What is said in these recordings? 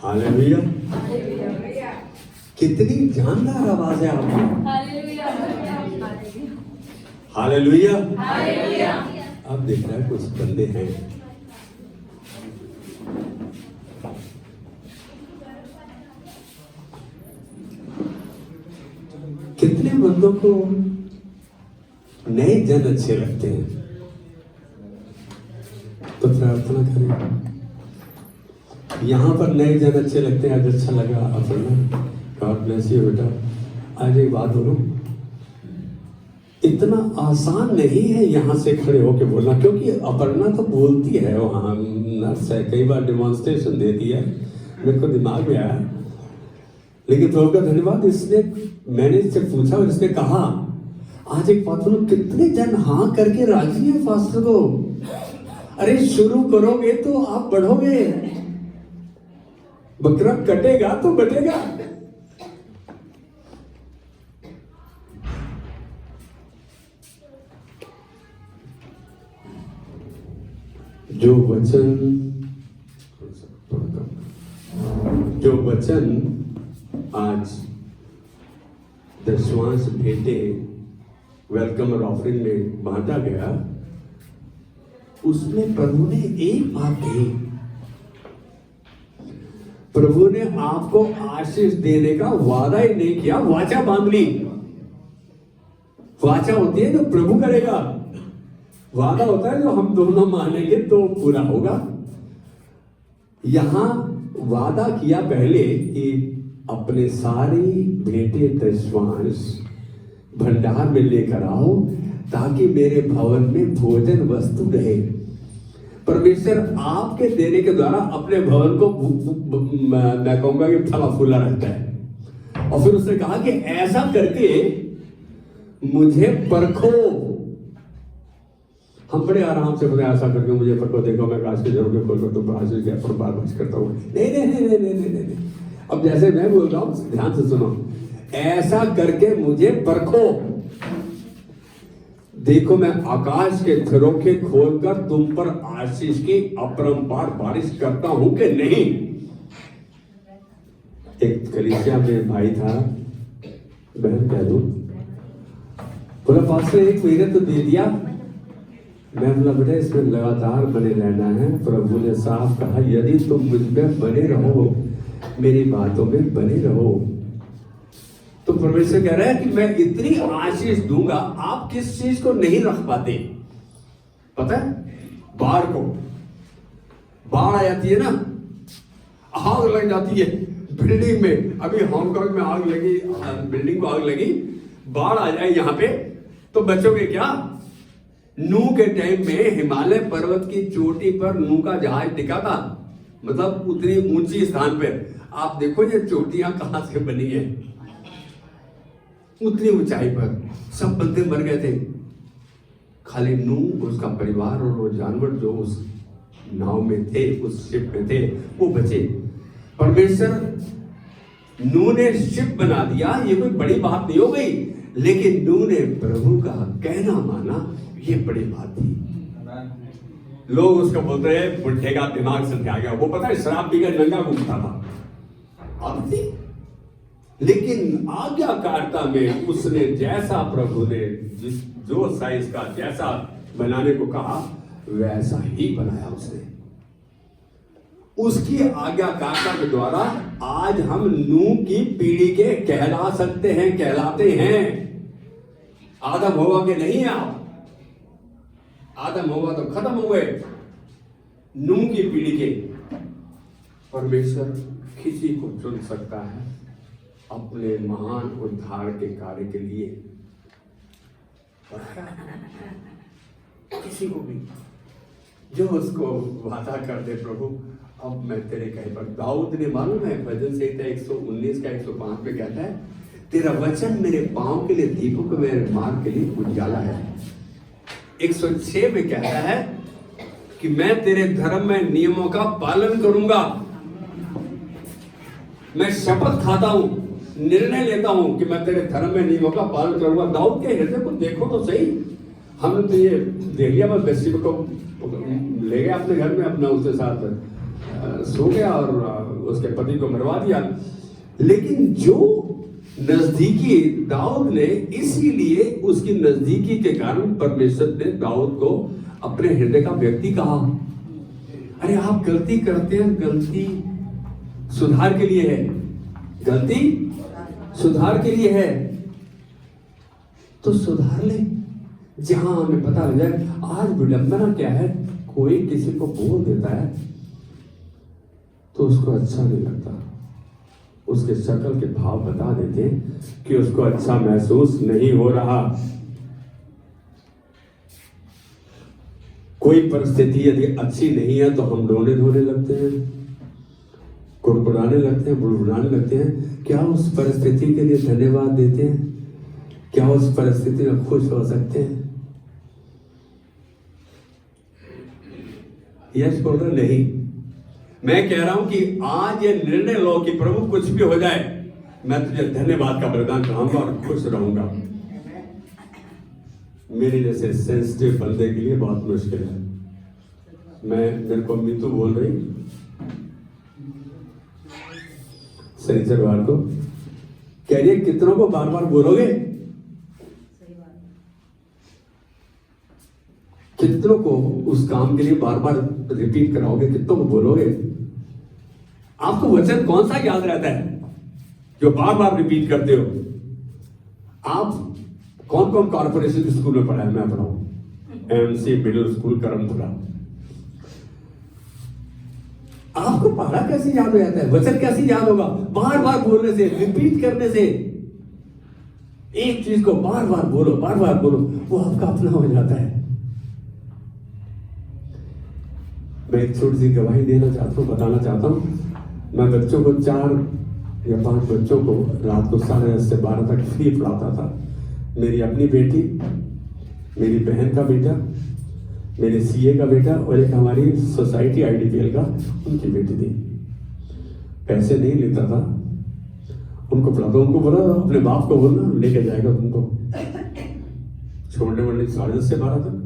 Hallelujah. कितनी जानदार आवाज है आपकी। हालेलुया। अब देख रहा है कुछ बंदे हैं कितने बंदों को नए जन अच्छे लगते हैं, तो प्रार्थना करें। यहां पर नए जन अच्छे लगते हैं। आज अच्छा लगा अपना, गॉड ब्लेस यू बेटा। आज एक बात बोलूं, इतना आसान नहीं है यहां से खड़े होके बोलना, क्योंकि अपर्णा तो बोलती है, वहां नर्स है, कई बार डेमोन्स्ट्रेशन देती है, मेरे को दिमाग में आया। लेकिन प्रभु का धन्यवाद, इसने मैंने इससे पूछा और इसने कहा आज एक बात बोलो, कितने जन हाँ करके राजी है फास्टर को। अरे शुरू करोगे तो आप बढ़ोगे, बकरा कटेगा तो बटेगा। जो वचन आज दशवांश भेंटे वेलकम और ऑफरिंग में बांटा गया, उसमें प्रभु ने एक बात कही। प्रभु ने आपको आशीष देने का वादा ही नहीं किया, वाचा बांध ली। वाचा होती है जो प्रभु करेगा, वादा होता है जो हम दोनों मानेंगे तो पूरा होगा। यहां वादा किया पहले कि अपने सारी भेंटे दशवांश भंडार में लेकर आओ, ताकि मेरे भवन में भोजन वस्तु रहे। परमेश्वर आपके देने के द्वारा अपने भवन को मैं कहूंगा कि फला फूला रहता है। और फिर उसने कहा कि ऐसा करके मुझे परखो। हम बड़े आराम से बोले ऐसा करके मुझे परखो, देखो मैं काश के जरूर खोल कर तुम आशीष के पर बार बार करता हूं। नहीं नहीं नहीं नहीं नहीं नहीं नहीं। अब जैसे मैं बोल रहा हूं ध्यान से सुनो, ऐसा करके मुझे परखो, देखो मैं आकाश के झरोखे खोलकर तुम पर आशीष की अपरंपार बारिश करता हूं कि नहीं। एक कलीसिया में भाई था, बहन कह दूं, बोला पास्टर एक महीने तो दे दिया। मैं बोला बेटा इसमें लगातार बने रहना है। प्रभु ने साफ कहा यदि तुम मुझ में बने रहो, मेरी बातों में बने रहो, तो परमेश्वर कह रहा है कि मैं इतनी आशीष दूंगा। आप किस चीज को नहीं रख पाते पता है? बाढ़ को, बाढ़ आ जाती है ना, आग लग जाती है बिल्डिंग में। अभी हांगकांग में आग लगी, बिल्डिंग को आग लगी, बाढ़ आ जाए यहां पे तो बचोगे क्या? नूह के टाइम में हिमालय पर्वत की चोटी पर नूह का जहाज टिका था, मतलब उतनी ऊंची स्थान पे। आप देखो ये चोटियां कहां से बनी है, उतनी ऊंचाई पर। सब बंदे मर गए थे, खाली नूह, उसका परिवार और वो जानवर जो उस नाव में थे, उस शिप में थे, वो बचे। परमेश्वर नूह ने शिप बना दिया, ये कोई बड़ी बात नहीं हो गई, लेकिन नूह ने प्रभु का कहना माना, ये बड़ी बात थी। लोग उसको बोलते हैं बुढ़े का दिमाग से आ गया, वो पता है शराब पीकर नंगा घूमता था। अब लेकिन आज्ञाकारिता में उसने जैसा प्रभु ने जो साइज का जैसा बनाने को कहा वैसा ही बनाया उसने। उसकी आज्ञाकारिता के द्वारा आज हम नूह की पीढ़ी के कहला सकते हैं, कहलाते हैं। आदम होगा कि नहीं है आप? आदम होगा तो खत्म हो गए। नूह की पीढ़ी के परमेश्वर किसी को चुन सकता है अपने महान उद्धार के कार्य के लिए, किसी को भी जो उसको वादा कर दे। प्रभु अब मैं तेरे कहे पर, दाऊद ने मालूम है भजन संहिता 119 का 105 पे कहता है, तेरा वचन मेरे पांव के लिए दीपक, मेरे मार्ग के लिए उजाला है। 106 में कहता है कि मैं तेरे धर्म में नियमों का पालन करूंगा। मैं शपथ खाता हूं, निर्णय लेता हूं कि मैं तेरे धर्म में नियमों का पालन करूंगा। दाऊद के हृदय को देखो तो सही। हमने तो ये देख लिया, बस बेसिक को ले गया अपने घर में अपना उसके साथ सो गया और उसके पति को मरवा दिया। लेकिन जो नजदीकी दाऊद ने, इसीलिए उसकी नजदीकी के कारण परमेश्वर ने दाऊद को अपने हृदय का व्यक्ति कहा। अरे आप गलती करते हैं, गलती सुधार के लिए है, गलती सुधार के लिए है, तो सुधार ले। जहां हमें पता लग जाए आज विडंबना क्या है, कोई किसी को बोल देता है तो उसको अच्छा नहीं लगता, उसके शक्ल के भाव बता देते हैं कि उसको अच्छा महसूस नहीं हो रहा। कोई परिस्थिति यदि अच्छी नहीं है तो हम रोने धोने लगते हैं, कुड़कुड़ाने लगते हैं, बुड़बुड़ाने लगते हैं। क्या उस परिस्थिति के लिए धन्यवाद देते हैं? क्या उस परिस्थिति में खुश हो सकते हैं? यस बोल रहे नहीं। मैं कह रहा हूं कि आज ये निर्णय लो कि प्रभु कुछ भी हो जाए, मैं तुझे धन्यवाद का वरदान चाहूंगा और खुश रहूंगा। मेरे जैसे सेंसिटिव बंदे के लिए बहुत मुश्किल है। मेरे को मीतू बोल रही शनिचरवार को, कह रही है कितनों को बार बार बोलोगे, कितनों को उस काम के लिए बार बार रिपीट कराओगे, कितनों को बोलोगे? आपको वचन कौन सा याद रहता है जो बार बार रिपीट करते हो? आप कौन कौन कॉर्पोरेशन स्कूल में पढ़ा है? मैं पढ़ाऊं एमसी मिडिल स्कूल करमपुरा। आपको पढ़ा कैसे याद हो जाता है? वचन कैसे याद होगा? बार बार बोलने से, रिपीट करने से। एक चीज को बार बार बोलो, बार बार बोलो, वो आपका अपना हो जाता है। मैं एक छोटी सी गवाही देना चाहता हूँ, बताना चाहता हूँ। मैं बच्चों को 4 या 5 बच्चों को रात को 10:30 से 12 तक फ्री पढ़ाता था। मेरी अपनी बेटी, मेरी बहन का बेटा, मेरे सीए का बेटा और एक हमारी सोसाइटी आईडीपीएल का उनकी बेटी थी। पैसे नहीं लेता था, उनको पढ़ाता। उनको बोला अपने बाप को बोलना लेके जाएगा तुमको छोड़ने वोड़ने 10:30 से 12 तक।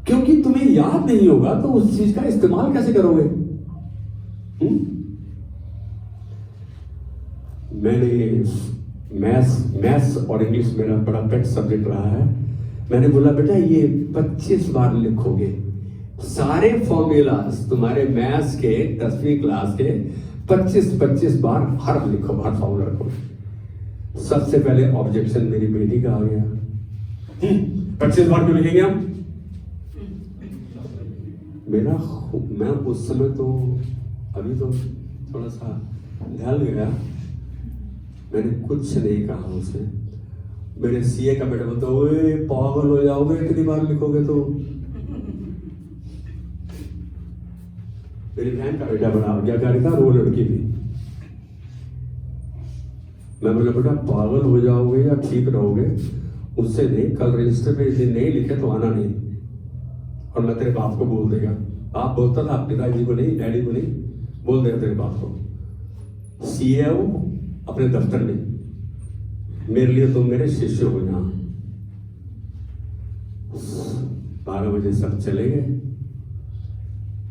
क्योंकि तुम्हें याद नहीं होगा तो उस चीज का इस्तेमाल कैसे करोगे? मैंने मैथ्स और इंग्लिश मेरा बड़ा पेट सब्जेक्ट रहा है। मैंने बोला बेटा ये 25 बार लिखोगे सारे फॉर्मूलाज, तुम्हारे मैथ्स के 10वीं क्लास के 25 बार हर लिखो, हर फॉर्मूला लिखो। सबसे पहले ऑब्जेक्शन मेरी बेटी का आ गया, 25 बार क्यों लिखेंगे हम? मैं उस समय तो अभी तो थोड़ा सा ढल गया, मैंने कुछ नहीं कहा उसे। मेरे सीए का बेटा बोलता ओए पागल हो जाओगे इतनी बार लिखोगे तो। मेरी बहन का बेटा बड़ा आज्ञाकारी था, वो लड़की थी। मैं बोला बेटा पागल हो जाओगे या ठीक रहोगे उससे नहीं, कल रजिस्टर पे यदि नहीं लिखे तो आना नहीं और मैं तेरे बाप को बोल देगा। आप बोलता था पिताजी को नहीं, डैडी को नहीं, बोल देगा तेरे बाप को। सीए अपने दफ्तर में, मेरे लिए तुम मेरे शिष्य हो। यहाँ 12 बजे सब चले गए।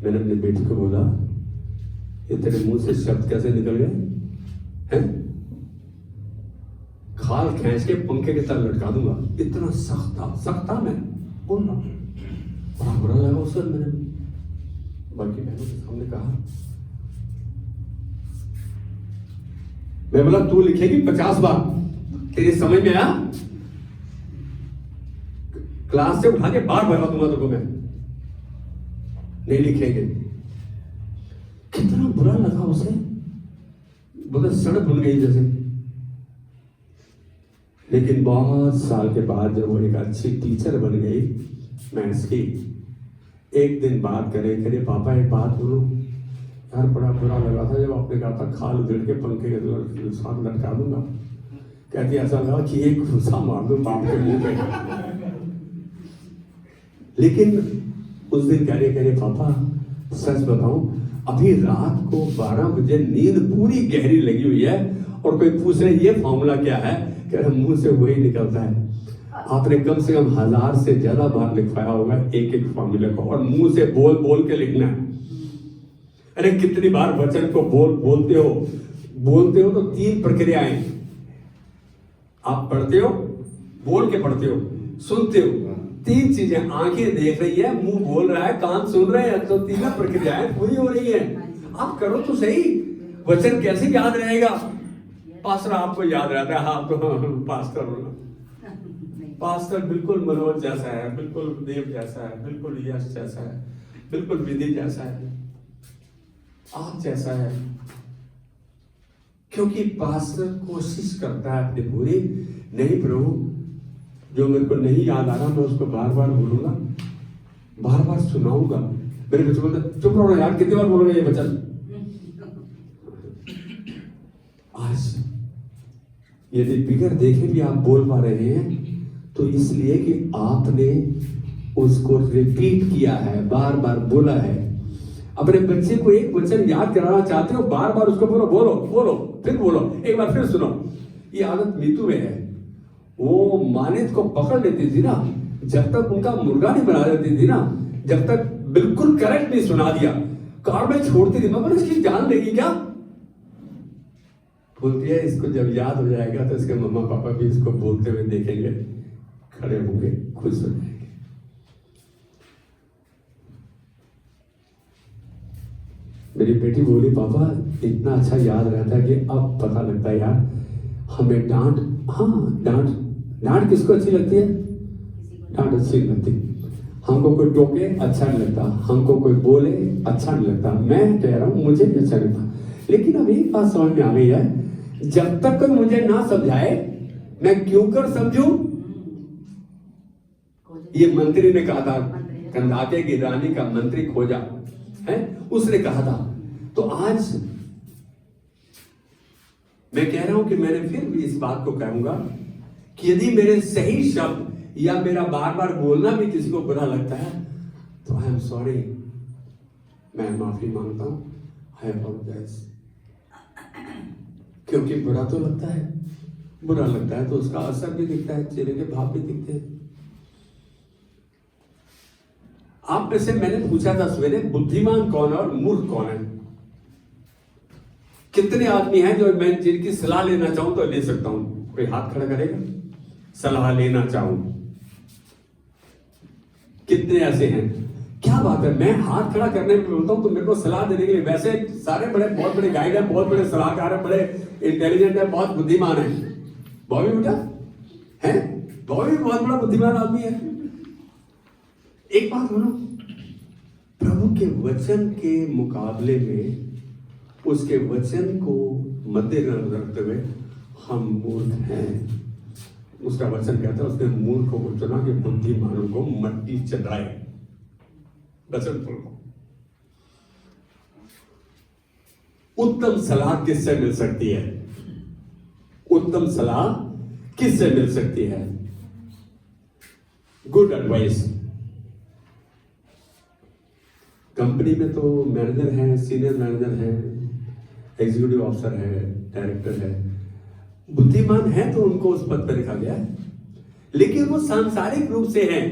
मैंने अपनी बेटी को बोला ये तेरे मुंह से शब्द कैसे निकल गए हैं? खाल खींच के पंखे के तरह लटका दूंगा। इतना सख्त था मैं बोल रहा हूं। बड़ा बुरा लगा उस वक्त। मैंने बाकी बहनों के सामने कहा, मैं बोला तू लिखेगी 50 बार, तेरी समझ में आया? क्लास से उठा के बार भरवा दूंगा तुमको मैं, नहीं लिखेंगे। कितना बुरा लगा उसे, बोले सड़क भूल गई जैसे। लेकिन बहुत साल के बाद जब वो एक अच्छी टीचर बन गई मैथ्स की, एक दिन बात करे पापा एक बात बोलो यार, बड़ा बुरा लगा था जब आपने कहा था खाल उधड़ के पंखे के साथ लटका दूंगा। कहती ऐसा लगा कि एक घुसा मार दो बाप के मुंह पे। लेकिन उस दिन कह रहे पापा सच बताऊं अभी रात को 12 बजे नींद पूरी गहरी लगी हुई है और कोई पूछ रहे ये फॉर्मूला क्या है, कह रहे मुंह से वही निकलता है। आपने कम से कम 1000 से ज्यादा बार लिखवाया होगा एक एक फॉर्मूले को, और मुंह से बोल बोल के लिखना है। अरे कितनी बार वचन को बोलते हो तो 3 प्रक्रियाएं। आप पढ़ते हो, बोल के पढ़ते हो, सुनते हो, 3 चीजें। आंखें देख रही है, मुंह बोल रहा है, कान सुन रहे हैं, तो 3 प्रक्रियाएं पूरी हो रही है। आप करो तो सही। वचन कैसे याद रहेगा? पास्टर आपको याद रहता है, हाँ तो पास्टर बिल्कुल मनोज जैसा है, बिल्कुल देव जैसा है, बिल्कुल यश जैसा है, बिल्कुल विधि जैसा है, आप जैसा है। क्योंकि पास्टर कोशिश करता है अपनी पूरी, नहीं प्रभु जो मेरे को नहीं याद आ रहा मैं उसको बार बार बोलूंगा, बार बार सुनाऊंगा। मेरे बच्चे बोलते चुप रहो यार, कितनी बार बोलोगे ये वचन। आज यदि बिगर देखे भी आप बोल पा रहे हैं तो इसलिए कि आपने उसको रिपीट किया है, बार बार बोला है। अपने बच्चे को एक वचन याद कराना चाहते हो, बार बार उसको बोलो बोलो बोलो, फिर बोलो, एक बार फिर सुनो। ये आदत मीतू में है। वो मानित को पकड़ लेती थी ना, जब तक उनका मुर्गा नहीं बना देती थी ना, जब तक बिल्कुल करेक्ट नहीं सुना दिया, कार में छोड़ती थी। मगर इसकी जान लेगी क्या? बोलती है इसको जब याद हो जाएगा तो इसके मम्मा पापा भी इसको बोलते हुए देखेंगे, खड़े होंगे, खुश हो जाएंगे। मेरी बेटी बोली पापा इतना अच्छा याद रहता है कि अब पता लगता है यार हमें डांट, हाँ डांट किसको अच्छी लगती है? डांट अच्छी लगती। हमको कोई टोके अच्छा नहीं लगता, हमको कोई बोले अच्छा नहीं लगता। मैं कह रहा हूं मुझे भी अच्छा लगता, लेकिन अब एक बात समझ में आ गई है, जब तक कोई मुझे ना समझाए मैं क्यों कर समझूं। ये मंत्री ने कहा था, कंदाके की रानी का मंत्री खोजा है, उसने कहा था। तो आज मैं कह रहा हूं कि मैंने फिर भी इस बात को कहूंगा कि यदि मेरे सही शब्द या मेरा बार बार बोलना भी किसी को बुरा लगता है तो आई एम सॉरी, मैं माफी मांगता हूं, आई अपोलोजाइज। क्योंकि बुरा तो लगता है, बुरा लगता है तो उसका असर भी दिखता है, चेहरे के भाव भी दिखते हैं। आप में से मैंने पूछा था सवेरे, बुद्धिमान कौन है और मूर्ख कौन है? कितने आदमी हैं जो मैं जिनकी सलाह लेना चाहूं तो ले सकता हूं? कोई हाथ खड़ा करेगा? सलाह लेना चाहूं, कितने ऐसे हैं? क्या बात है, मैं हाथ खड़ा करने में बोलता हूं तो मेरे को सलाह देने के लिए। वैसे सारे बड़े बहुत बड़े गाइड हैं, बहुत बड़े सलाहकार हैं, बड़े इंटेलिजेंट है, बहुत बुद्धिमान है। बॉबी बेटा है, बॉबी भी बहुत बड़ा बुद्धिमान आदमी है। एक बात बोलो, प्रभु के वचन के मुकाबले में उसके वचन को मद्देनजर रखते हुए हम मूर्ख हैं। उसका वचन कहता है उसने मूर्खों को चुना कि बुद्धिमानों को मट्टी चढ़ाए। वचन बोलो, उत्तम सलाह किससे मिल सकती है? उत्तम सलाह किससे मिल सकती है? Good advice. कंपनी में तो मैनेजर हैं, सीनियर मैनेजर हैं, एग्जीक्यूटिव ऑफिसर है, डायरेक्टर है, बुद्धिमान है तो उनको उस पद पर रखा गया है, लेकिन वो सांसारिक रूप से हैं।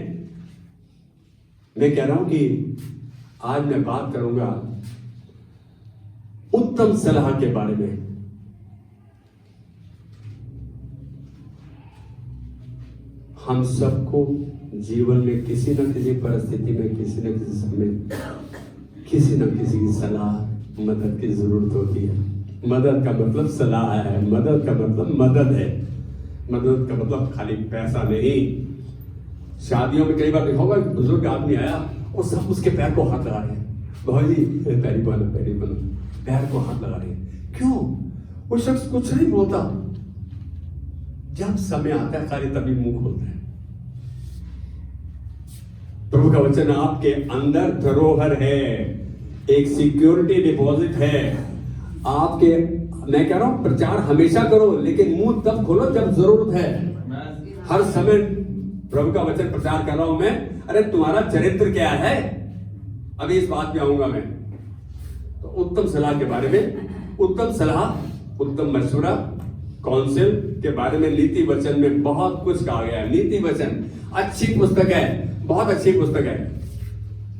मैं कह रहा हूं कि आज मैं बात करूंगा उत्तम सलाह के बारे में। हम सबको जीवन में किसी न किसी परिस्थिति में, किसी न किसी समय, किसी न किसी की सलाह, मदद की जरूरत होती है। मदद का मतलब सलाह है, मदद का मतलब मदद है। मदद का मतलब खाली पैसा नहीं। शादियों में कई बार देखा होगा, बुजुर्ग आदमी आया और सब उसके पैर को हाथ लगा रहे हैं, भाई पैरी बनो, पैर को हाथ लगा रहे हैं। क्यों? वो शख्स कुछ नहीं बोलता, जब समय आता है खाली तभी मुंह खोलता है। प्रभु का वचन आपके अंदर धरोहर है, एक सिक्योरिटी डिपॉजिट है आपके। मैं कह रहा हूं प्रचार हमेशा करो, लेकिन मुंह तब खोलो जब जरूरत है। हर समय प्रभु का वचन प्रचार कर रहा हूं मैं, अरे तुम्हारा चरित्र क्या है? अभी इस बात पे आऊंगा मैं। तो उत्तम सलाह के बारे में, उत्तम सलाह, उत्तम मशवरा काउंसिल के बारे में नीति वचन में बहुत कुछ कहा गया है। नीति वचन अच्छी पुस्तक है, बहुत अच्छी पुस्तक है,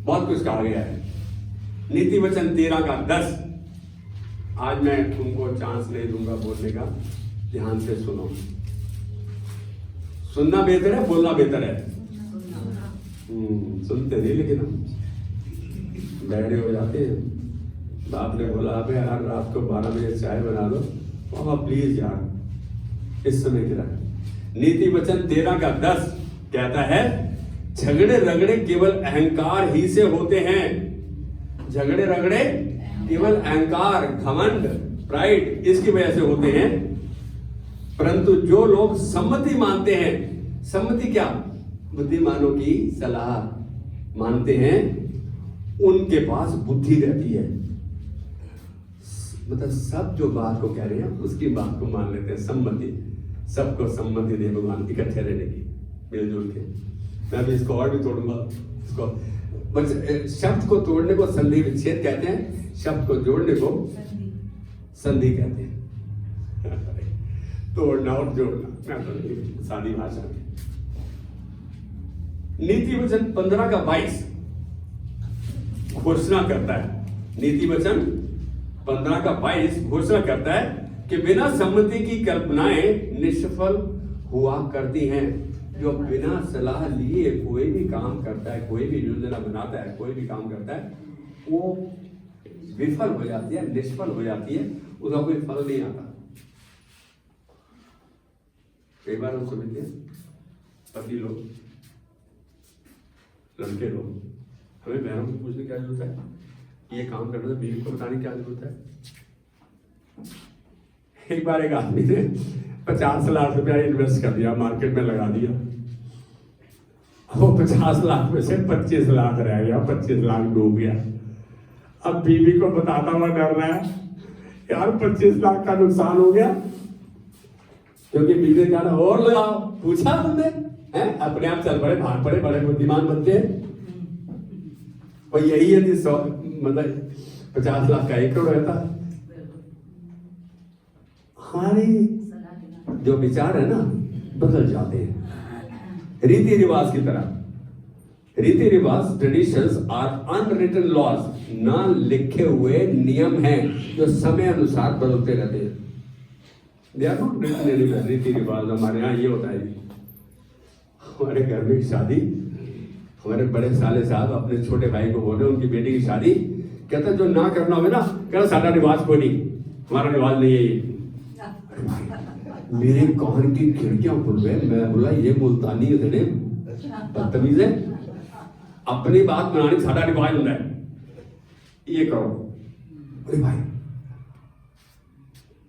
बहुत कुछ कहा गया है। नीति वचन 13:10। आज मैं तुमको चांस नहीं दूंगा बोलने का, ध्यान से सुनो। सुनना बेहतर है, बोलना बेहतर है? सुनते नहीं, लेकिन हम बहरे हो जाते हैं। बाप ने बोला अबे यार रात को 12 बजे चाय बना लो, पापा प्लीज यार इस समय गिरा। नीति वचन 13:10 कहता है झगड़े रगड़े केवल अहंकार ही से होते हैं। झगड़े रगड़े केवल अहंकार, घमंड, प्राइड, इसकी वजह से होते हैं। परंतु जो लोग सम्मति मानते हैं, सम्मति क्या? बुद्धिमानों की सलाह मानते हैं, उनके पास बुद्धि रहती है। मतलब सब जो बात को कह रहे हैं उसकी बात को मान लेते हैं। सम्मति, सबको सम्मति दे भगवान इकट्ठे रहने की, मिलजुल के। मैं भी इसको और भी तोड़ूंगा इसको। बस शब्द को तोड़ने को संधि विच्छेद कहते हैं, शब्द को जोड़ने को संधि कहते हैं। तोड़ना और जोड़ना, सादी भाषा में। नीति वचन 15:22 घोषणा करता है। नीति वचन 15:22 घोषणा करता है कि बिना सम्मति की कल्पनाएं निष्फल हुआ करती हैं। जो बिना सलाह लिए कोई भी काम करता है, कोई भी योजना बनाता है, कोई भी काम करता है, वो विफल हो जाती है, निष्फल हो जाती है, उसका कोई फल नहीं आता। कई बार हम समझते हैं पति लोग, लड़के लोग, हमें बहनों को पूछने की क्या जरूरत है, ये काम करने से बीवी को बताने की क्या जरूरत है। एक बार एक आदमी ने 50 लाख रुपया इन्वेस्ट कर दिया, मार्केट में लगा दिया। वो 50 लाख में से 25 लाख रह गया, 25 लाख डूब गया। अब बीवी को बताता हुआ डर रहा है यार 25 लाख का नुकसान हो गया, क्योंकि बीवी ने कहा और लगाओ। पूछा तुमने? हैं? अपने आप चल पड़े, भाग पड़े, बड़े बुद्धिमान बनते हैं। और यही यदि 100 मतलब 50 लाख का 1 करोड़ रहता। हमारे जो विचार है ना बदल जाते हैं रीति रिवाज की तरह। रीति रिवाज, ट्रेडिशंस आर अनरिटन लॉज, ना लिखे हुए नियम हैं जो समय अनुसार बदलते रहते हैं। They are not written anywhere. रीति रिवाज हमारे यहाँ ये होता है। हमारे घर में शादी, हमारे बड़े साले साहब अपने छोटे भाई को बोले उनकी बेटी की शादी, कहता जो ना करना हो ना, कहता साਡਾ रिवाज कोई नहीं, हमारा रिवाज नहीं है ये। मेरे कान की खिड़कियां खुल गए। मैं बोला ये मुल्तानी इतने बदतमीज है, अपनी बात बनानी साडा रिवाज होता है, ये करो। अरे भाई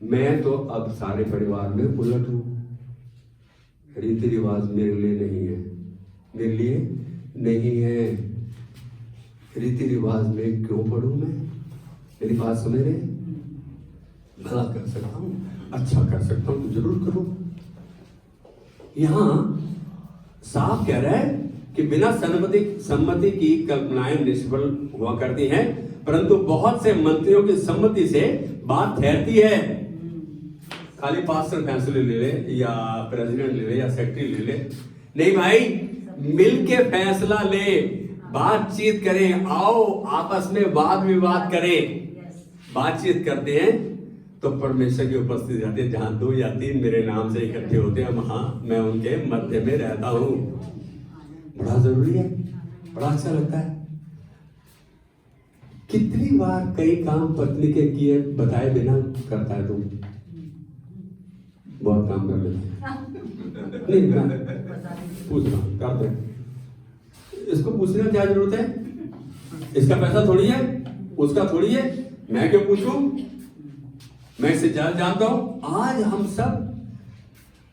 मैं तो अब सारे परिवार में उलट हूं। रीति रिवाज मेरे लिए नहीं है, मेरे लिए नहीं है। रीति रिवाज में क्यों पढ़ूं मैं? मेरी बात समझ रहे? भला कर सकता हूं, अच्छा कर सकता हूं तो जरूर करूं। यहां साफ कह रहा है कि बिना सम्मति की कल्पनाएं निष्फल हुआ करती हैं, परंतु बहुत से मंत्रियों की सम्मति से बात ठहरती है। खाली पास्टर फैसले ले ले या प्रेसिडेंट ले ले या सेक्रेटरी ले ले, नहीं भाई, मिलके फैसला ले, बातचीत करें, आओ आपस में वाद विवाद करें। बातचीत करते हैं तो परमेश्वर की उपस्थिति आती है। जहां 2 या 3 मेरे नाम से इकट्ठे होते हैं, वहां मैं उनके मध्य में रहता हूं। बड़ा जरूरी है, बड़ा अच्छा लगता है। कितनी बार कई काम पत्नी के किए बताए बिना करता है तुम? बहुत काम कर लेता नहीं, पूछ रहा हूं, कर दे। इसको पूछने की क्या जरूरत है? इसका पैसा थोड़ी है, उसका थोड़ी है, मैं क्यों पूछूं? मैं इसे जानता हूं। आज हम सब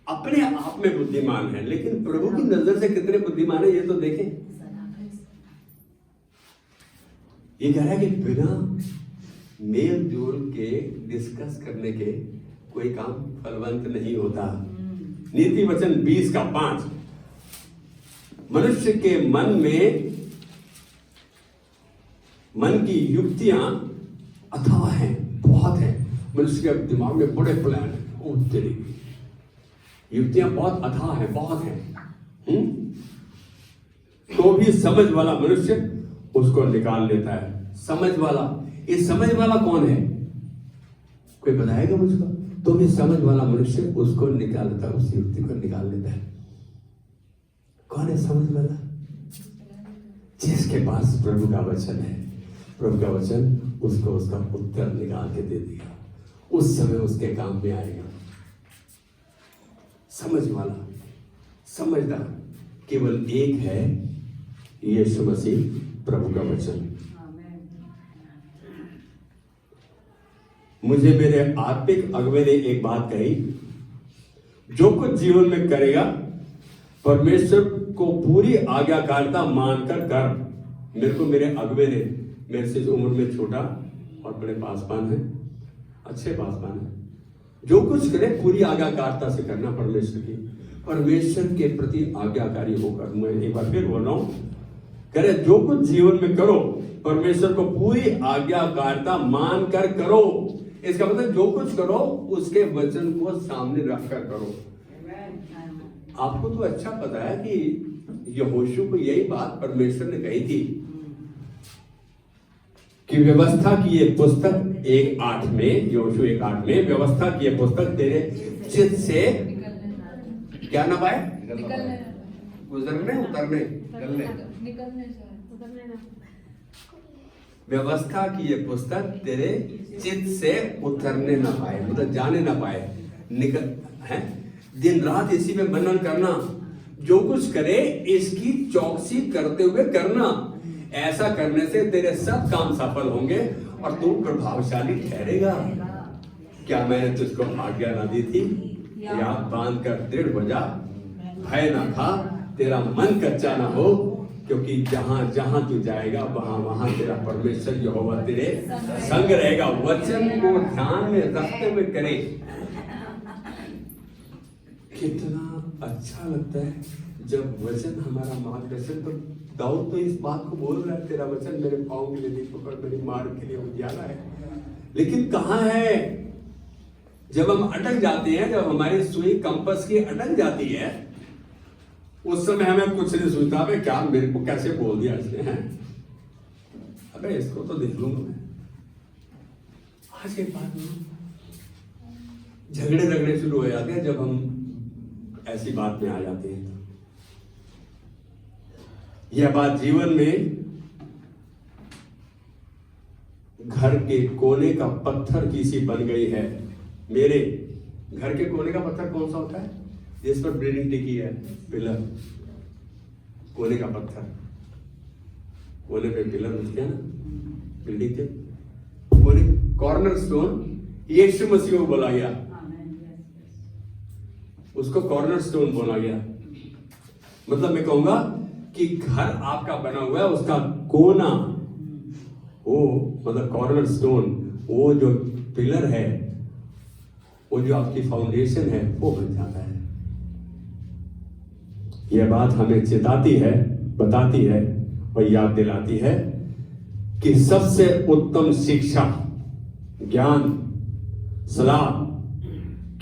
अपने आप में बुद्धिमान हैं, लेकिन प्रभु की नजर से कितने बुद्धिमान है ये तो देखें। ये कह रहा है कि बिना मेल जोल के डिस्कस करने के कोई काम फलवंत नहीं होता। नीति वचन 20:5 मनुष्य के मन की युक्तियां अथाह हैं, बहुत हैं। मनुष्य के दिमाग में बड़े प्लान है, बहुत तेरेगी। युक्तियां बहुत अथाह है, बहुत है। तो भी समझ वाला मनुष्य उसको निकाल लेता है। समझ वाला, ये समझ वाला कौन है? कोई बताएगा मुझको? तो भी समझ वाला मनुष्य उसको निकाल लेता है, उस युक्ति को निकाल लेता है। कौन है समझ वाला? जिसके पास प्रभु का वचन है, प्रभु का वचन उसको उसका उत्तर निकाल के दे दिया, उस समय उसके काम में आएगा। समझ वाला, समझदार केवल एक है, यीशु मसीह प्रभु का वचन। मुझे मेरे आत्मिक अगुवे ने एक बात कही, जो कुछ जीवन में करेगा परमेश्वर को पूरी आज्ञाकारिता मानकर कर। मेरे को मेरे अगुवे ने, मेरे से उम्र में छोटा और बड़े पासवान है, अच्छे पासवान है, जो कुछ करे पूरी आज्ञाकारिता से करना परमेश्वर की, परमेश्वर के प्रति आज्ञाकारी होकर। मैं एक बार फिर बोल रहा हूं, करे जो कुछ जीवन में करो परमेश्वर को पूरी आज्ञाकारिता मानकर करो। इसका मतलब जो कुछ करो उसके वचन को सामने रखकर करो। आपको तो अच्छा पता है कि यहोशू को यही बात परमेश्वर ने कही थी कि व्यवस्था की ये पुस्तक 1:8 में, यहोशू 1:8 में, व्यवस्था की ये पुस्तक तेरे चित्त से क्या ना पाए? गुजरने, उतरने, व्यवस्था की ये पुस्तक तेरे चित्त से उतरने ना पाए, मतलब जाने ना पाए, निकल है। दिन रात इसी में मनन करना, जो कुछ करे इसकी चौकसी करते हुए करना। ऐसा करने से तेरे सब काम सफल होंगे और तू प्रभावशाली ठहरेगा। क्या मैंने तुझको आज्ञा ना दी थी? याद बांध कर दृढ़ हो जा, भय ना खा, तेरा मन कच्चा ना हो, क्योंकि जहां जहां तू जाएगा वहां वहां तेरा परमेश्वर यहोवा तेरे संग रहेगा। वचन को ध्यान में रखते हुए करे। कितना अच्छा लगता है जब वचन हमारा मार्गदर्शन। तो दाऊद तो इस बात को बोल रहा है, तेरा वचन मेरे पाँव के लिए दीपक और मेरी मार्ग के लिए उजियाला है। लेकिन कहाँ है जब हम अटक जाते हैं, जब हमारी सुई कंपास की अटक जाती है, उस समय हमें कुछ नहीं सोचता, अबे क्या मेरे को कैसे बोल दिया इसने है, अबे इसको तो देख लूंगा मैं। आज के बाद झगड़े शुरू हो जाते हैं जब हम ऐसी बात में आ जाते हैं। यह बात जीवन में घर के कोने का पत्थर की सी बन गई है। मेरे घर के कोने का पत्थर कौन सा होता है? जिस पर बिल्डिंग टिकी है, पिलर, कोने का पत्थर। कोने पे पिलर होते हैं ना बिल्डिंग के, कोने कॉर्नर स्टोन यीशु मसीह को बोला गया, उसको कॉर्नर स्टोन बोला गया। मतलब मैं कहूंगा कि घर आपका बना हुआ है, उसका कोना, वो मतलब कॉर्नर स्टोन, वो जो पिलर है, वो जो आपकी फाउंडेशन है, वो बन जाता है। यह बात हमें चेताती है, बताती है और याद दिलाती है कि सबसे उत्तम शिक्षा, ज्ञान, सलाह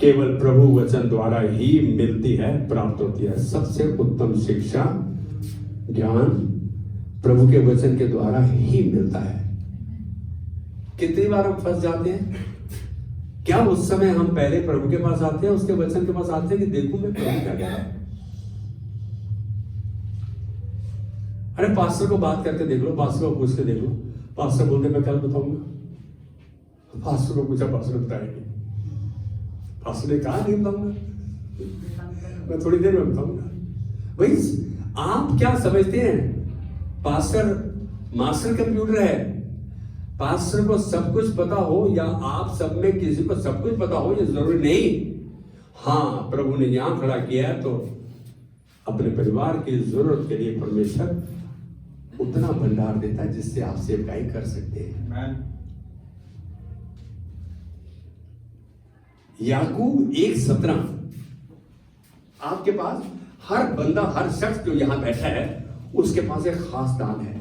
केवल प्रभु वचन द्वारा ही मिलती है, प्राप्त होती है। सबसे उत्तम शिक्षा, ज्ञान प्रभु के वचन के द्वारा ही मिलता है। कितनी बार हम फंस जाते हैं? क्या उस समय हम पहले प्रभु के पास आते हैं, उसके वचन के पास आते हैं कि देखूं मैं प्रभु क्या कह रहा है। अरे पास्टर को बात करके देख लो, पास्टर को पूछ के देख लो, पास्टर बोलते मैं कल बताऊंगा। पास्टर को पूछा, पास्टर बताएंगे, पास्टर ने कहा नहीं बताऊंगा, मैं थोड़ी देर में बताऊंगा। भाई आप क्या समझते हैं पास्टर मास्टर कंप्यूटर है? पास्टर को सब कुछ पता हो या आप सब में किसी को सब कुछ पता हो, ये जरूरी नहीं। हाँ, प्रभु ने यहां खड़ा किया है तो अपने परिवार की जरूरत के लिए परमेश्वर उतना भंडार देता है जिससे आप सेवकाई कर सकते हैं। याकूब 1:17, आपके पास हर बंदा, हर शख्स जो यहां बैठा है, उसके पास एक खास दान है,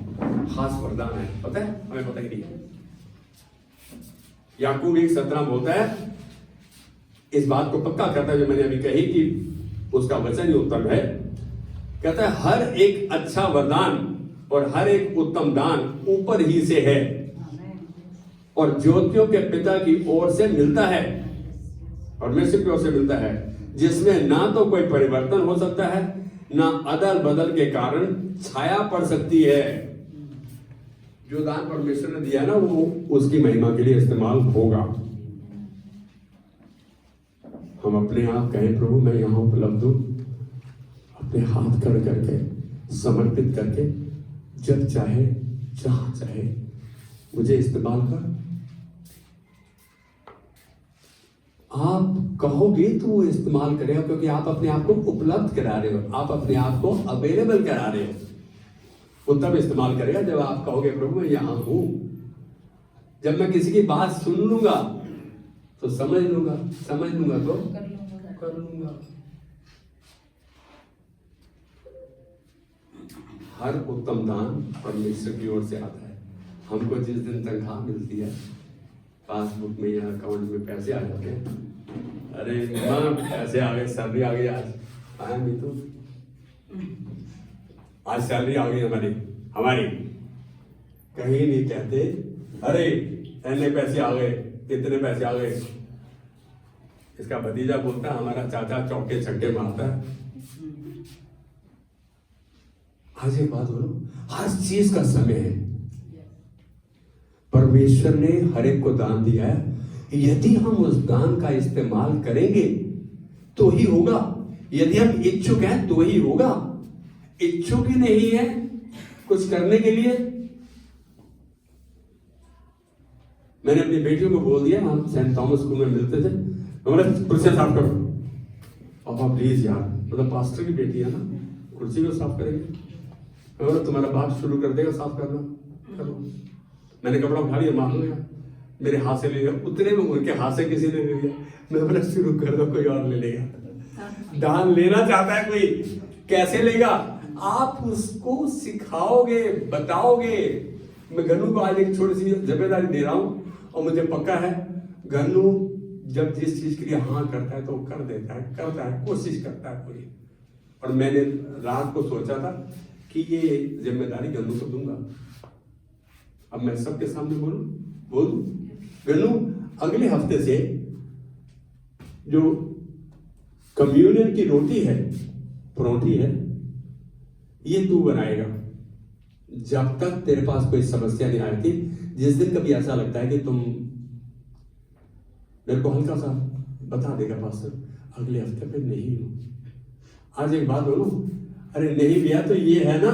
खास वरदान है। पता है? हमें पता ही नहीं है। याकूब 1:17 बोलता है, इस बात को पक्का करता है जो मैंने अभी कही कि उसका वचन ही उत्तम है। कहता है हर एक अच्छा वरदान और हर एक उत्तम दान ऊपर ही से है और ज्योतियों के पिता की ओर से मिलता है, परमेश्वर की ओर से मिलता है, जिसमें ना तो कोई परिवर्तन हो सकता है, ना अदल बदल के कारण छाया पड़ सकती है। जो दान परमेश्वर ने दिया ना वो उसकी महिमा के लिए इस्तेमाल होगा। हम अपने आप कहें प्रभु मैं यहां उपलब्ध हूं, अपने हाथ खड़े करके समर्पित करके जब चाहे जहां चाहे मुझे इस्तेमाल कर। आप कहोगे तो वो इस्तेमाल करेगा, क्योंकि आप अपने आप को उपलब्ध करा रहे हो, आप अपने आप को अवेलेबल करा रहे हो। वो तब इस्तेमाल करेगा जब आप कहोगे प्रभु मैं यहां हूं। जब मैं किसी की बात सुन लूंगा तो समझ लूंगा तो कर लूंगा। हर उत्तम दान परमेश्वर की ओर से आता है। हमको जिस दिन तनख्वाह मिलती है, पासबुक में या अकाउंट में पैसे आ जाते हैं, अरे मां पैसे आ गए, सैलरी आ गई, आज आया नहीं तो आज सैलरी आ गई हमारी कहीं नहीं कहते अरे इतने पैसे आ गए, कितने पैसे आ गए। इसका भतीजा बोलता है हमारा चाचा चौके छक्के मारता है। आज एक बात बोलो, हर चीज का समय है। परमेश्वर ने हर एक को दान दिया है, यदि हम उस दान का इस्तेमाल करेंगे तो ही होगा। यदि हम इच्छुक हैं तो ही होगा। इच्छुक ही नहीं है कुछ करने के लिए। मैंने अपनी बेटियों को बोल दिया, हम सेंट थॉमस स्कूल में मिलते थे, कुर्सी साफ करो। पापा प्लीज यार, मतलब पास्टर की बेटी है ना, कुर्सी को साफ करेंगे, तुम्हारा बाप शुरू कर देगा साफ करना, करो। मैंने कपड़ा उठा लिया, मार लिया, मेरे हाथ से ले लिया, उतने में उनके हाथ से किसी ने ले लिया। मैं बोला शुरू कर दो, कोई और ले लेगा। दान लेना चाहता है कोई, कैसे लेगा? आप उसको सिखाओगे, बताओगे। मैं गन्नू को आज एक छोटी सी जिम्मेदारी दे रहा हूं और मुझे पक्का है गन्नू जब जिस चीज के लिए हाँ करता है तो कर देता है, करता है, कोशिश करता है पूरी। और मैंने रात को सोचा था कि ये जिम्मेदारी गन्नू को दूंगा। अब मैं सबके सामने बोलूं गन्नू अगले हफ्ते से जो कम्युनियन की रोटी है, परोठी है, ये तू बनाएगा। जब तक तेरे पास कोई समस्या नहीं आती, जिस दिन कभी ऐसा लगता है कि तुम मेरे को हल्का सा बता देगा पास्टर अगले हफ्ते पे नहीं हो। आज एक बात बोलूं, अरे नहीं भैया तो ये है ना,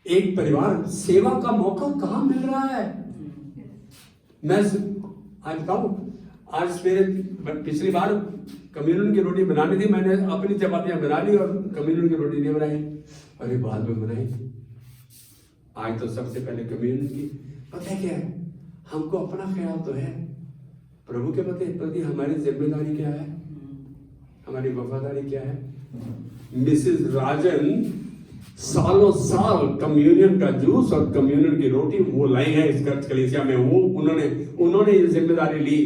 एक परिवार सेवा का मौका कहां मिल रहा है। मैं आज बताऊं, आज मेरे पिछली बार कम्युनियन की रोटी बनानी थी, मैंने अपनी चपातियां बना ली और कम्युनियन की रोटी नहीं बनाई, अरे बाद में बनाई। आज तो सबसे पहले कम्युनियन की। पता है क्या है, हमको अपना ख्याल तो है, प्रभु के प्रति हमारी जिम्मेदारी क्या है, हमारी वफादारी क्या है। मिसेस राजन सालों साल कम्युनियन का जूस और कम्युनियन की रोटी वो लाई है इस चर्च कलीसिया में, वो उन्होंने ये जिम्मेदारी ली।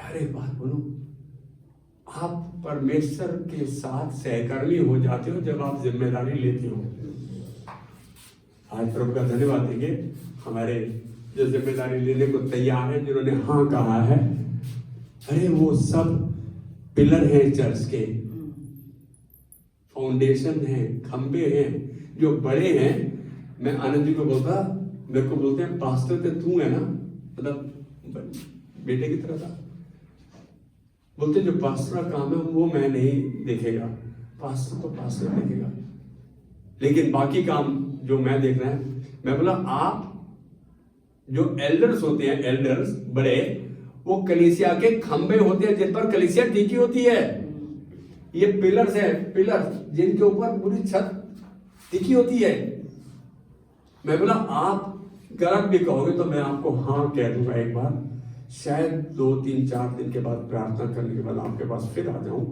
अरे बात बोलो, आप परमेश्वर के साथ सहकर्मी हो जाते हो जब आप जिम्मेदारी लेते हो। आज प्रभु का धन्यवाद देंगे, हमारे जो जिम्मेदारी लेने को तैयार है, जिन्होंने हाँ कहा है। अरे वो सब पिलर हैं चर्च के, फाउंडेशन है, खंबे हैं जो बड़े हैं। मैं आनंद जी को बोलता, मेरे को बोलते हैं पास्टर तो तू है ना, मतलब बेटे की तरह था। बोलते जो पास्टर का काम है वो मैं नहीं देखेगा, पास्टर तो पास्टर देखेगा, लेकिन बाकी काम जो मैं देख रहा है। मैं बोला आप जो एल्डर्स होते हैं, एल्डर्स बड़े, वो कलीसिया के खंबे होते हैं जिन पर कलीसिया टिकी होती है। ये पिलर्स है, पिलर्स जिनके ऊपर पूरी छत टिकी होती है। मैं बोला आप गलत भी कहोगे तो मैं आपको हाँ कह दूंगा एक बार, शायद 2, 3, 4 दिन के बाद प्रार्थना करने के बाद आपके पास फिर आ जाऊं,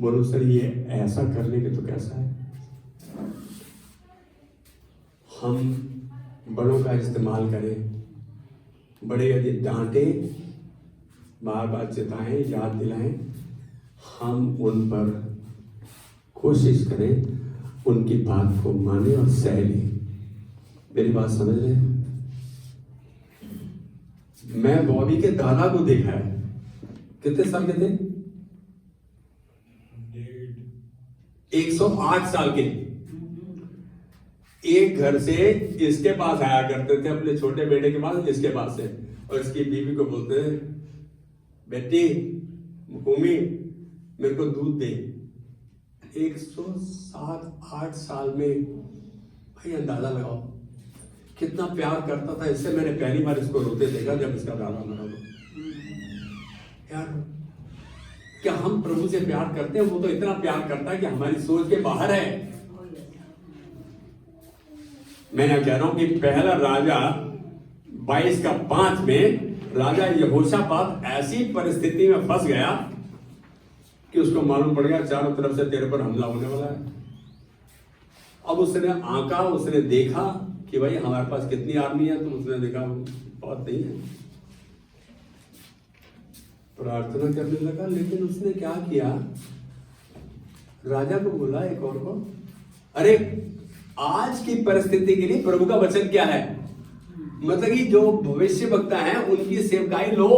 बोलो सर ये ऐसा कर लेंगे तो कैसा है। हम बड़ों का इस्तेमाल करें, बड़े यदि डांटे बार बार चिताएं, याद दिलाएं, हम उन पर कोशिश करें उनकी बात को माने और सह लें। मेरी बात समझ रहे हैं? मैं बॉबी के दादा को देखा है, कितने साल के थे? 108 साल के। एक घर से इसके पास आया करते थे, अपने छोटे बेटे के पास, इसके पास से, और इसकी बीवी को बोलते हैं, बेटी भूमि मेरे को दूध दे। 107-8 साल में, भाई अंदाजा लगाओ कितना प्यार करता था इससे। मैंने पहली बार इसको रोते देखा जब इसका दादा मरा। यार क्या हम प्रभु से प्यार करते हैं? वो तो इतना प्यार करता है कि हमारी सोच के बाहर है। मैं यह कह रहा हूं कि पहला राजा 22:5 में राजा यहोशापात ऐसी परिस्थिति में फंस गया कि उसको मालूम पड़ गया चारों तरफ से तेरे पर हमला होने वाला है। अब उसने आंका, उसने देखा कि भाई हमारे पास कितनी आर्मी है, तो उसने देखा बहुत नहीं है, प्रार्थना करने लगा। लेकिन उसने क्या किया, राजा को बोला एक और को, अरे आज की परिस्थिति के लिए प्रभु का वचन क्या है? मतलब कि जो भविष्य वक्ता है उनकी सेवकाई लो।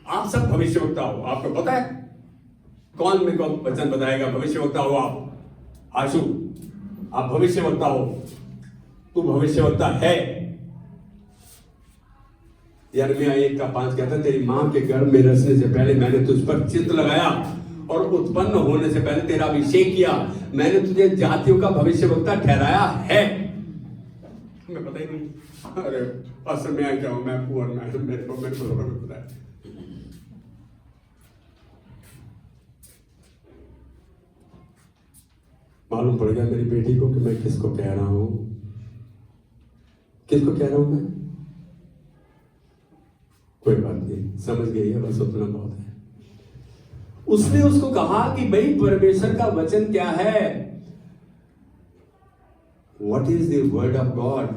आप सब भविष्य वक्ता हो, आपको पता है कौन मेरे को वचन बताएगा? भविष्य वक्ता हो आप, आशु आप भविष्य वक्ता हो, तू भविष्य वक्ता है। यिर्मयाह 1:5 कहता है, तेरी मां के गर्भ में रचने से पहले मैंने तुझ पर चित्त लगाया और उत्पन्न होने से पहले तेरा अभिषेक किया। मैंने तुझे जातियों का भविष्य वक्ता ठहराया है। तुम्हें पता ही नहीं। अरे पास्टर मैं क्या हूं, मैं पुअर मैन, मेरे को पता है। मालूम पड़ गया मेरी बेटी को कि मैं किसको कह रहा हूं, किसको कह रहा हूं मैं। कोई बात नहीं, समझ गई है, बस उतना बहुत है। उसने उसको कहा कि भाई परमेश्वर का वचन क्या है, what is the word of God.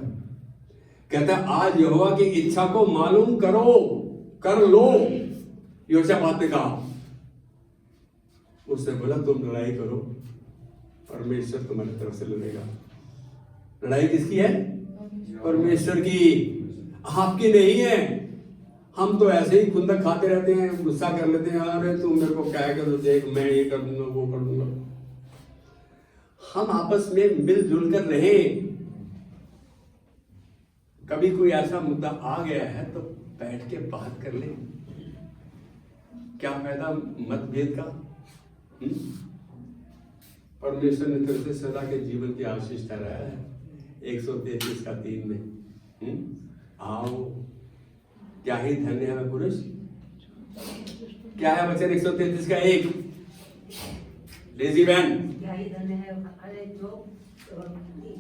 कहता है आज यहोवा की इच्छा को मालूम करो, कर लो। यहोशापात ने कहा, उसने बोला तुम लड़ाई करो, परमेश्वर तुम्हारी तरफ से लड़ेगा। लड़ाई किसकी है? परमेश्वर की, आपकी नहीं है। हम तो ऐसे ही खुंदक खाते रहते हैं, गुस्सा कर लेते हैं, अरे तू मेरे को क्या कर दो, देख मैं ये कर दूंगा वो कर दूंगा। हम आपस में मिलजुल कर रहे। कभी कोई ऐसा मुद्दा आ गया है तो बैठ के बात कर ले, क्या फायदा मतभेद का। परमेश्वर ने तेरे से सदा के जीवन की आशीष ठहराया है 133:3 में। आओ, क्या ही धन्य है पुरुष। क्या है वचन 133:1? लेजी बहन, क्या ही धन्य है, अरे जो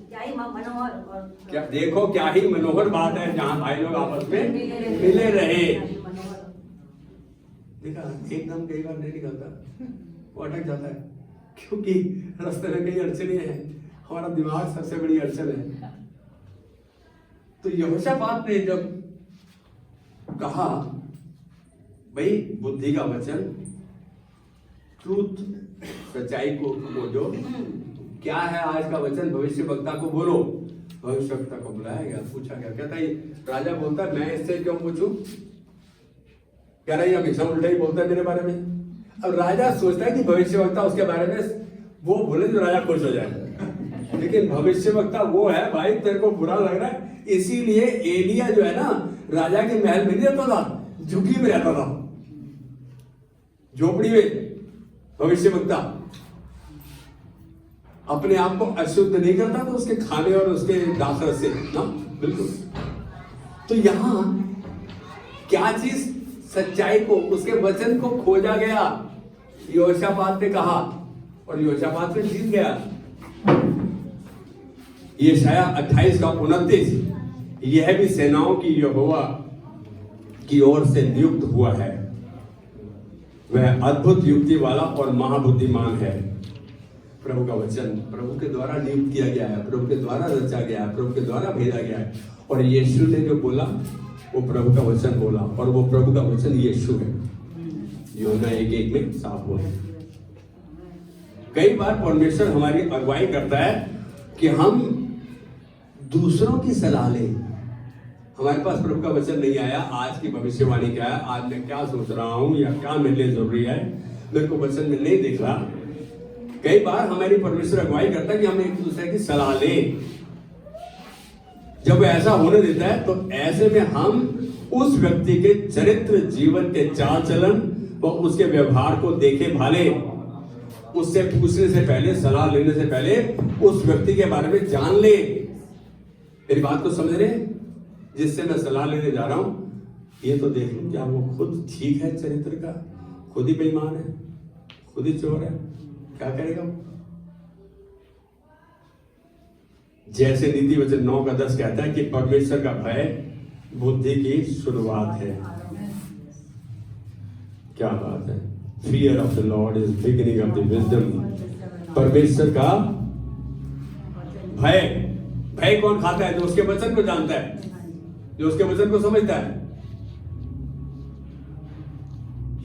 क्या ही मनोहर, और क्या देखो क्या ही मनोहर बात है जहां भाई लोग आपस में मिले रहे। देखा एकदम कई बार नहीं निकलता, वो अटक जाता है क्योंकि रास्ते में कई अड़चने हैं। हमारा दिमाग सबसे बड़ी अड़चन है। तो यहोशापात ने जब कहा भाई बुद्धि का वचन, ट्रूथ, सच्चाई को खोजो, क्या है आज का वचन, भविष्य वक्ता को बोलो। भविष्य वक्ता को बुलाया गया, पूछा गया। कहता है राजा बोलता है मैं इससे क्यों पूछूं, कह रहा है हमेशा उल्टा ही बोलता है मेरे बारे में। अब राजा सोचता है कि भविष्य वक्ता उसके बारे में वो बोले तो राजा खुश हो जाए, लेकिन भविष्य वक्ता वो है भाई तेरे को बुरा लग रहा है। इसीलिए एलिया जो है ना, राजा के महल में नहीं रहता था, झुग्गी में रहता था, झोपड़ी में। भविष्य वक्ता अपने आप को अशुद्ध नहीं करता था उसके खाने और उसके दाखर से ना, बिल्कुल। तो यहां क्या चीज, सच्चाई को, उसके वचन को खोजा गया। यहोशापात ने कहा और यहोशापात ने जीत गया। यशायाह 28:29, यह भी सेनाओं की यहोवा की ओर से नियुक्त हुआ है, वह अद्भुत युक्ति वाला और महाबुद्धिमान है। प्रभु का वचन प्रभु के द्वारा नियुक्त किया गया है, प्रभु के द्वारा रचा गया है, प्रभु के द्वारा भेजा गया है। और यीशु ने जो बोला वो प्रभु का वचन बोला, और वो प्रभु का वचन यीशु है। यूहन्ना 1:1 में साफ बोला। कई बार परमेश्वर हमारी अगुवाई करता है कि हम दूसरों की सलाह लें। हमारे पास प्रभु का वचन नहीं आया, आज की भविष्यवाणी क्या है, आज मैं क्या सोच रहा हूं या क्या मेरे लिए जरूरी है, मेरे को वचन में नहीं दिख रहा। कई बार हमारी परमेश्वर अगुवाई करता है कि हम एक दूसरे की सलाह लें। जब ऐसा होने देता है तो ऐसे में हम उस व्यक्ति के चरित्र, जीवन के चाल चलन व उसके व्यवहार को देखे भाले, उससे पूछने से पहले, सलाह लेने से पहले उस व्यक्ति के बारे में जान ले। मेरी बात को समझ रहे? जिससे मैं सलाह लेने जा रहा हूं, ये तो देख लूं क्या वो खुद ठीक है चरित्र का, खुद ही बेईमान है, खुद ही चोर है, क्या करेगा वो? जैसे नीति वचन 9:10 कहता है कि परमेश्वर का भय बुद्धि की शुरुआत है। क्या बात है! Fear of the Lord is beginning of the wisdom. परमेश्वर का भय, भय कौन खाता है? जो उसके वचन को जानता है, जो उसके वचन को समझता है।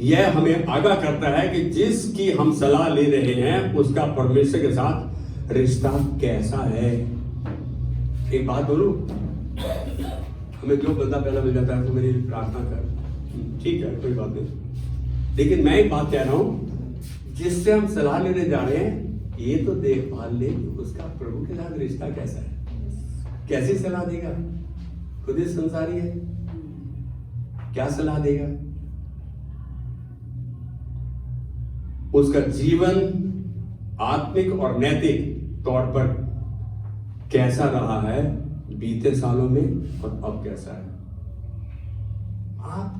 यह हमें आगाह करता है कि जिसकी हम सलाह ले रहे हैं उसका परमेश्वर के साथ रिश्ता कैसा है। एक बात बोलूं, हमें जो बंदा पहला मिल जाता है तो मेरी प्रार्थना कर, ठीक है, कोई बात नहीं, लेकिन मैं एक बात कह रहा हूं, जिससे हम सलाह लेने जा रहे हैं ये तो देखभाल ले उसका प्रभु के साथ रिश्ता कैसा है। कैसी सलाह देगा? खुद ही संसारी है, क्या सलाह देगा? उसका जीवन आत्मिक और नैतिक तौर पर कैसा रहा है बीते सालों में और अब कैसा है। आप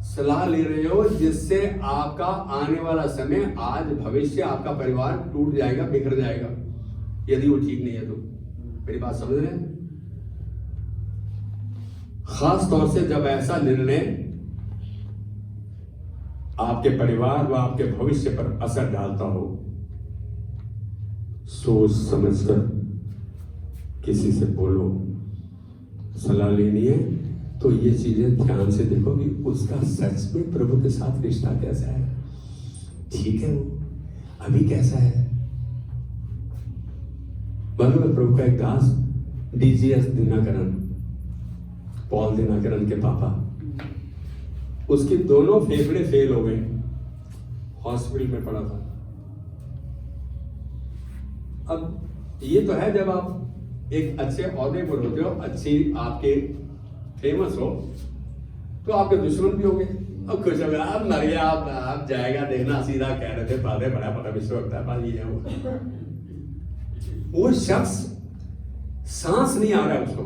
सलाह ले रहे हो जिससे आपका आने वाला समय, आज भविष्य, आपका परिवार टूट जाएगा, बिखर जाएगा यदि वो ठीक नहीं है तो। मेरी बात समझ रहे हैं? खास तौर से जब ऐसा निर्णय आपके परिवार व आपके भविष्य पर असर डालता हो, सोच समझकर किसी से बोलो। सलाह लेनी है तो ये चीजें ध्यान से देखो कि उसका सच में प्रभु के साथ रिश्ता कैसा है, ठीक है, वो अभी कैसा है। मालूम है, प्रभु का एक दास डीजीएस दिनाकरन, पॉल दिनाकरन के पापा, उसके दोनों फेफड़े फेल हो गए, हॉस्पिटल में पड़ा था। अब ये तो है, जब आप एक अच्छे ओहदे पर होते हो, अच्छी आपके फेमस हो, तो आपके दुश्मन भी होंगे। अब कुछ अगर आप मर गया, आप जाएगा देखना, सीधा कह रहे थे पादे बड़ा पता विश्व रखता है, वो शख्स सांस नहीं आ रहा है उसको।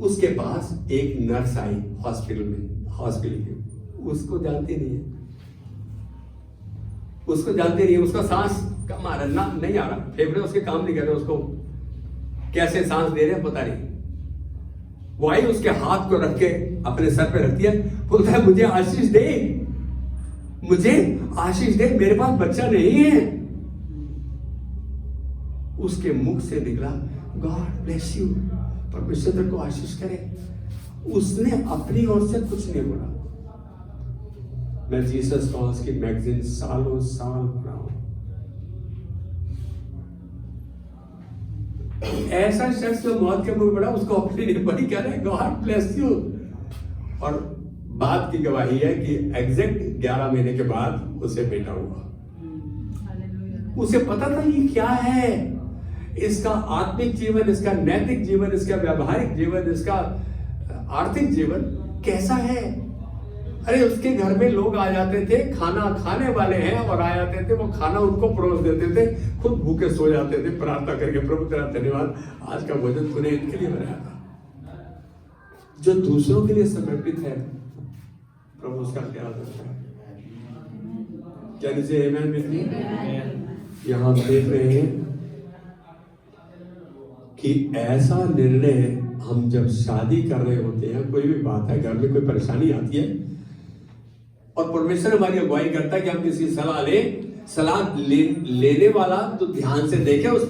उसके पास एक नर्स आई हॉस्पिटल में, हॉस्पिटल की, उसको जानती नहीं है, उसको जानती नहीं है, उसका सांस कम आ रहा है, ना नहीं आ रहा, फेफड़े उसके काम नहीं कर रहे, उसको कैसे सांस दे रहे हैं पता नहीं। वो आई, उसके हाथ को रख के अपने सर पे रख दिया, बोलता है मुझे आशीष दे, मुझे आशीष दे, मेरे पास बच्चा नहीं है। उसके मुख से निकला गॉड ब्लेस यू, परमेश्वर तेरे को आशीष करे। उसने अपनी ओर से कुछ नहीं बोला। मैं जीसस कॉल्स की मैगजीन सालों साल पढ़ा हूं। ऐसा शख्स जो मौत के मुंह पड़ा, उसको अपनी नहीं पड़ी, कह रहे गॉड ब्लेस यू। और बात की गवाही है कि एग्जैक्ट 11 महीने के बाद उसे बेटा हुआ। उसे पता था ये क्या है, इसका आत्मिक जीवन, इसका नैतिक जीवन, इसका व्यावहारिक जीवन, इसका आर्थिक जीवन कैसा है। अरे उसके घर में लोग आ जाते थे, खाना खाने वाले हैं और आ जाते थे, वो खाना उनको परोस देते थे, खुद भूखे सो जाते थे, प्रार्थना करके प्रभु तेरा धन्यवाद, आज का भोजन तूने इनके लिए बनाया था। जो दूसरों के लिए समर्पित है, प्रभु उसका ख्याल रखता है। क्या नीचे आमेन मित्रों? यहां हम देख रहे हैं कि ऐसा निर्णय हम जब शादी कर रहे होते हैं, कोई भी बात है, घर में कोई परेशानी आती है और परमेश्वर हमारी अगुवाई करता है कि हम किसी सलाह लेने वाला तो ध्यान से देखे उस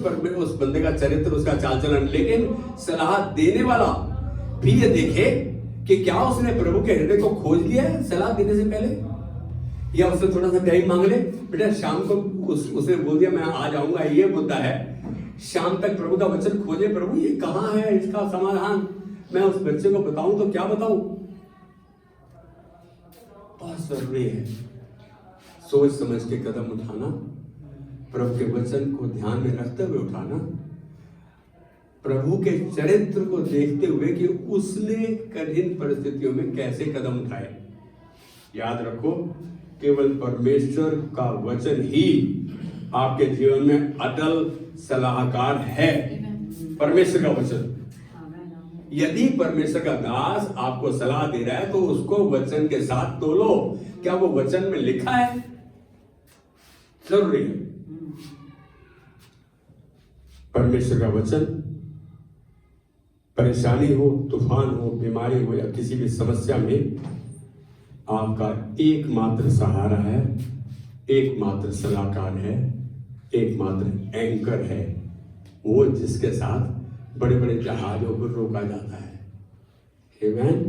बंदे का चरित्र, उसका चाल चलन, लेकिन सलाह देने वाला भी ये देखे कि क्या उसने प्रभु के हृदय को खोज लिया है सलाह देने से पहले, या उससे थोड़ा सा टाइम मांग ले। बेटा शाम को उसने बोल दिया मैं आ जाऊंगा, ये मुद्दा है। शाम तक प्रभु का वचन खोजे, प्रभु ये कहाँ है, इसका समाधान मैं उस बच्चे को बताऊं तो क्या बताऊं। बहुत जरूरी है सोच समझ के कदम उठाना, प्रभु के वचन को ध्यान में रखते हुए उठाना, प्रभु के चरित्र को देखते हुए कि उसने कठिन परिस्थितियों में कैसे कदम उठाए। याद रखो, केवल परमेश्वर का वचन ही आपके जीवन में अटल सलाहकार है। परमेश्वर का वचन, यदि परमेश्वर का दास आपको सलाह दे रहा है तो उसको वचन के साथ तोलो। क्या वो वचन में लिखा है? जरूरी है। परमेश्वर का वचन, परेशानी हो, तूफान हो, बीमारी हो या किसी भी समस्या में आपका एकमात्र सहारा है, एकमात्र सलाहकार है, एकमात्र एंकर है, वो जिसके साथ बड़े बड़े जहाजों को रोका जाता है। आमीन।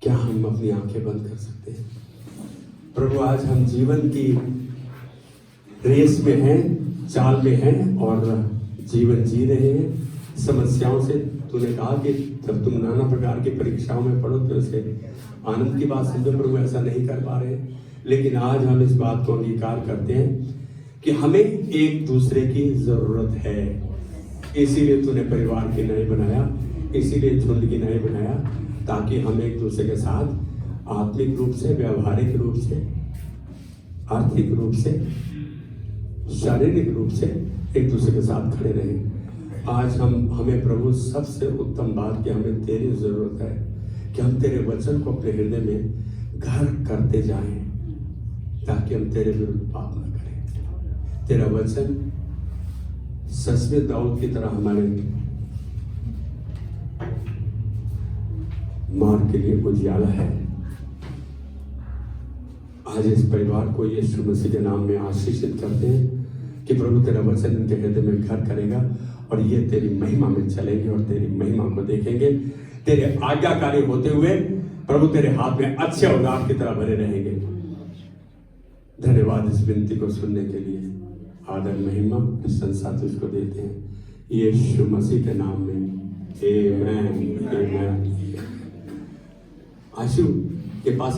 क्या हम अपनी आंखें बंद कर सकते हैं? प्रभु आज हम जीवन की रेस में हैं, चाल में हैं और जीवन जी रहे हैं। समस्याओं से तूने कहा कि जब तुम नाना प्रकार की परीक्षाओं में पढ़ो तो उसे आनंद की बात समझो। प्रभु ऐसा नहीं कर पा रहे, लेकिन आज हम इस बात को अंगीकार करते हैं कि हमें एक दूसरे की जरूरत है। इसीलिए तूने परिवार की नहीं बनाया, इसीलिए झुंड की नहीं बनाया, ताकि हम एक दूसरे के साथ आत्मिक रूप से, व्यवहारिक रूप से, आर्थिक रूप से, शारीरिक रूप से एक दूसरे के साथ खड़े रहें। आज हमें प्रभु सबसे उत्तम बात कि हमें तेरी जरूरत है कि हम तेरे वचन को अपने हृदय में घर करते जाएं, ताकि हम तेरे विरुद्ध पाप न करें। तेरा वचन सच में दाऊद की तरह हमारे मार्ग के लिए उजियाला है। आज इस परिवार को यीशु मसीह के नाम में आशीषित करते हैं कि प्रभु तेरा वचन इनके हृदय में घर करेगा और ये तेरी महिमा में चलेंगे और तेरी महिमा को देखेंगे। तेरे आज्ञाकारी होते हुए प्रभु तेरे हाथ में अच्छे औजार की तरह भरे रहेंगे। धन्यवाद इस विनती को सुनने के लिए। आदर महिमा प्रशंसा तुझको देते हैं यीशु मसीह के नाम में। आमीन। आमीन। आशु के पास